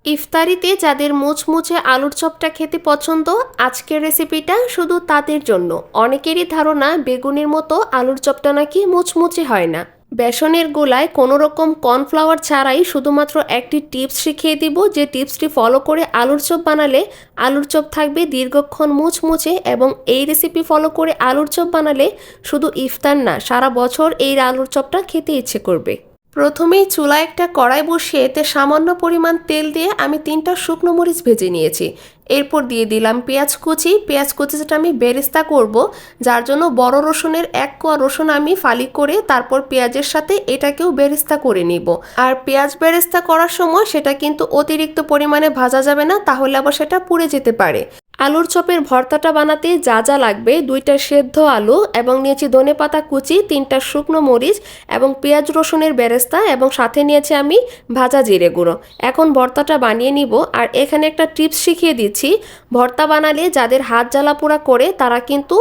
ইফতারিতে যাদের মুচমুচে আলুর চপটা খেতে পছন্দ, আজকের রেসিপিটা শুধু তাদের জন্য। অনেকেরই ধারণা বেগুনের মতো আলুর চপটা নাকি মুচমুচে হয় না। বেসনের গোলায় কোনো রকম কর্নফ্লাওয়ার ছাড়াই শুধুমাত্র একটি টিপস শিখিয়ে দিব, যে টিপসটি ফলো করে আলুর চপ বানালে আলুর চপ থাকবে দীর্ঘক্ষণ মুচমুচে। এবং এই রেসিপি ফলো করে আলুর চপ বানালে শুধু ইফতার না, সারা বছর এই আলুর চপটা খেতে ইচ্ছে করবে। প্রথমেই চুলায় একটা কড়াই বসিয়ে এতে সামান্য পরিমাণ তেল দিয়ে আমি 3টা শুকনো মরিচ ভেজে নিয়েছি। এরপর দিয়ে দিলাম পেঁয়াজ কুচি। যেটা আমি বেরেস্তা করব, যার জন্য বড় রসুনের 1 কোয়া রসুন আমি ফালি করে তারপর পেঁয়াজের সাথে এটাকেও বেরেস্তা করে নিব। আর পেঁয়াজ বেরেস্তা করার সময় সেটা কিন্তু অতিরিক্ত পরিমাণে ভাজা যাবে না, তাহলে আবার সেটা পুড়ে যেতে পারে। আলুর চপের ভর্তাটা বানাতে যা যা লাগবে, 2টা সেদ্ধ আলু এবং নিয়েছি ধনেপাতা কুচি, 3টা শুকনো মরিচ এবং পেঁয়াজ রসুনের বেরেস্তা, এবং সাথে নিয়েছি আমি ভাজা জিরে গুঁড়ো। এখন ভর্তাটা বানিয়ে নিব। আর এখানে একটা টিপস শিখিয়ে দিচ্ছি, ভর্তা বানালে যাদের হাত জ্বালা পোড়া করে তারা কিন্তু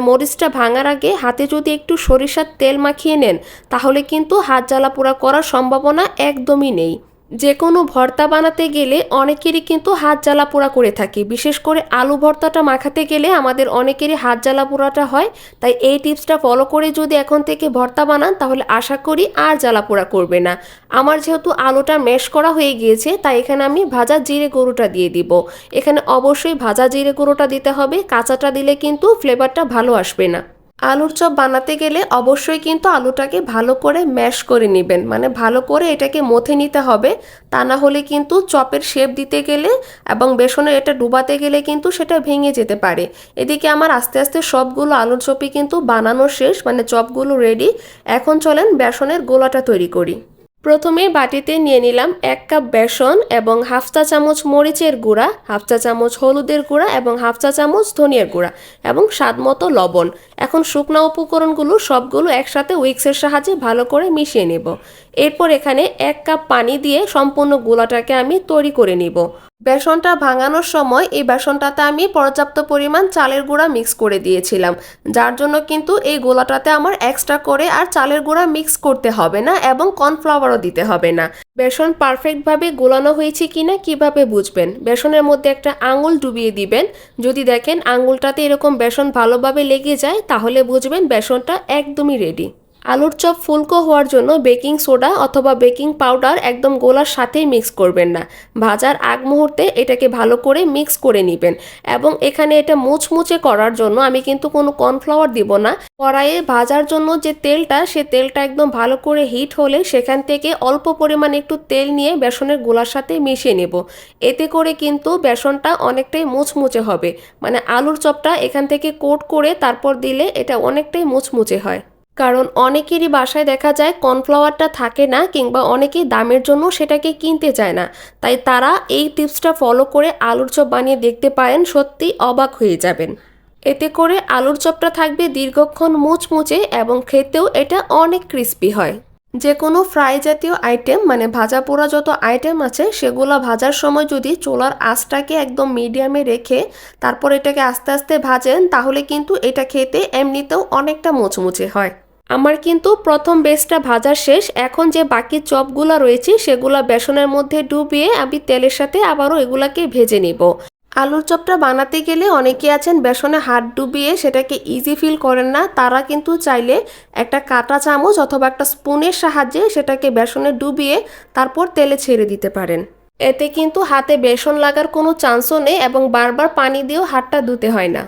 মরিচটা ভাঙার আগে হাতে যদি একটু সরিষার তেল মাখিয়ে নেন, তাহলে কিন্তু হাত জ্বালা পোড়া করার সম্ভাবনা একদমই নেই। যে কোনো ভর্তা বানাতে গেলে অনেকেরই কিন্তু হাত জ্বালা পোড়া করে থাকে, বিশেষ করে আলু ভর্তাটা মাখাতে গেলে আমাদের অনেকেরই হাত জ্বালা পোড়াটা হয়। তাই এই টিপসটা ফলো করে যদি এখন থেকে ভর্তা বানান, তাহলে আশা করি আর জ্বালা পোড়া করবে না। আমার যেহেতু আলুটা ম্যাশ করা হয়ে গিয়েছে, তাই এখানে আমি ভাজা জিরে গুঁড়োটা দিয়ে দিব। এখানে অবশ্যই ভাজা জিরে গুঁড়োটা দিতে হবে, কাঁচাটা দিলে কিন্তু ফ্লেভারটা ভালো আসবে না। আলুর চপ বানাতে গেলে অবশ্যই কিন্তু আলুটাকে ভালো করে ম্যাশ করে নেবেন, ভালো করে এটাকে মথে নিতে হবে। তা না হলে কিন্তু চপের শেপ দিতে গেলে এবং বেসনে এটা ডুবাতে গেলে কিন্তু সেটা ভেঙে যেতে পারে। এদিকে আমার আস্তে আস্তে সবগুলো আলুর চপই কিন্তু বানানো শেষ, চপগুলো রেডি। এখন চলেন বেসনের গোলাটা তৈরি করি। প্রথমে বাটিতে নিয়ে নিলাম 1 কাপ বেসন এবং 1/2 চা চামচ মরিচের গুঁড়া, 1/2 চা চামচ হলুদের গুঁড়া এবং 1/2 চা চামচ ধনিয়ার গুঁড়া এবং স্বাদ মতো লবণ। এখন শুকনো উপকরণগুলো সবগুলো একসাথে উইক্সের সাহায্যে ভালো করে মিশিয়ে নেব। এরপর এখানে 1 কাপ পানি দিয়ে সম্পূর্ণ গোলাটাকে আমি তৈরি করে নিব। বেসনটা ভাঙানোর সময় এই বেসনটাতে আমি পর্যাপ্ত পরিমাণ চালের গুঁড়া মিক্স করে দিয়েছিলাম, যার জন্য কিন্তু এই গোলাটাতে আমার এক্সট্রা করে আর চালের গুঁড়া মিক্স করতে হবে না এবং কর্নফ্লাওয়ারও দিতে হবে না। বেসন পারফেক্টভাবে গোলানো হয়েছে কিনা কিভাবে বুঝবেন? বেসনের মধ্যে একটা আঙুল ডুবিয়ে দিবেন। যদি দেখেন আঙুলটাতে এরকম বেসন ভালোভাবে লেগে যায়, তাহলে বুঝবেন বেসনটা একদমই রেডি। আলুর চপ ফুলকো হওয়ার জন্য বেকিং সোডা অথবা বেকিং পাউডার একদম গোলার সাথেই মিক্স করবেন না। ভাজার আগ মুহূর্তে এটাকে ভালো করে মিক্স করে নেবেন। এবং এখানে এটা মুচমুচে করার জন্য আমি কিন্তু কোনো কর্নফ্লাওয়ার দিব না। কড়াইয়ে ভাজার জন্য যে তেলটা, সে তেলটা একদম ভালো করে হিট হলে সেখান থেকে অল্প পরিমাণে একটু তেল নিয়ে বেসনের গোলার সাথে মিশিয়ে নেব। এতে করে কিন্তু বেসনটা অনেকটাই মুচমুচে হবে, আলুর চপটা এখান থেকে কোট করে তারপর দিলে এটা অনেকটাই মুচমুচে হয়। কারণ অনেকেরই বাসায় দেখা যায় কর্নফ্লাওয়ারটা থাকে না, কিংবা অনেকেই দামের জন্য সেটাকে কিনতে চায় না। তাই তারা এই টিপসটা ফলো করে আলুর চপ বানিয়ে দেখতে পারেন, সত্যি অবাক হয়ে যাবেন। এতে করে আলুর চপটা থাকবে দীর্ঘক্ষণ মুচমুচে এবং খেতেও এটা অনেক ক্রিস্পি হয়। যে কোনো ফ্রাই জাতীয় আইটেম ভাজা পোড়া যত আইটেম আছে, সেগুলো ভাজার সময় যদি চুলার আঁচটাকে একদম মিডিয়ামে রেখে তারপর এটাকে আস্তে আস্তে ভাজেন, তাহলে কিন্তু এটা খেতে এমনিতেও অনেকটা মুচমুচে হয়। আমার কিন্তু প্রথম বেসটা ভাজা শেষ। এখন যে বাকি চপগুলো রয়েছে সেগুলো বেসনের মধ্যে ডুবিয়ে আমি তেলের সাথে আবারও এগুলাকে ভেজে নিব। আলুর চপটা বানাতে গেলে অনেকে আছেন বেসনে হাত ডুবিয়ে সেটাকে ইজি ফিল করেন না, তারা কিন্তু চাইলে একটা কাঁটা চামচ অথবা একটা স্পুনের সাহায্যে সেটাকে বেসনে ডুবিয়ে তারপর তেলে ছেড়ে দিতে পারেন। এতে কিন্তু হাতে বেসন লাগার কোনো চান্সও নেই এবং বারবার পানি দিয়েও হাতটা ধুতে হয় না।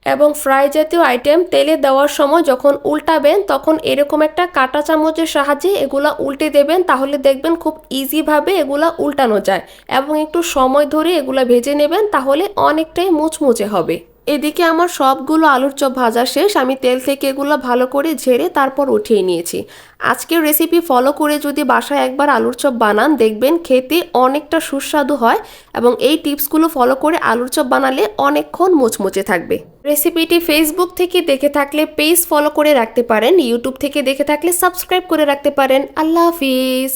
এবং ফ্রাই জাতীয় আইটেম তেলে দেওয়ার সময় যখন উল্টাবেন, তখন এরকম একটা কাঁটা চামচের সাহায্যে এগুলা উল্টে দেবেন, তাহলে দেখবেন খুব ইজিভাবে এগুলা উল্টানো যায়। এবং একটু সময় ধরে এগুলা ভেজে নেবেন, তাহলে অনেকটাই মুচমুচে হবে। এদিকে আমার সবগুলো আলুর চপ ভাজা শেষ। আমি তেল থেকে এগুলো ভালো করে ঝেড়ে তারপর উঠিয়ে নিয়েছি। আজকের রেসিপি ফলো করে যদি বাসায় একবার আলুর চপ বানান, দেখবেন খেতে অনেকটা সুস্বাদু হয় এবং এই টিপসগুলো ফলো করে আলুর চপ বানালে অনেকক্ষণ মুচমুচে থাকবে। রেসিপিটি ফেসবুক থেকে দেখে থাকলে পেজ ফলো করে রাখতে পারেন, ইউটিউব থেকে দেখে থাকলে সাবস্ক্রাইব করে রাখতে পারেন। আল্লাহ হাফিজ।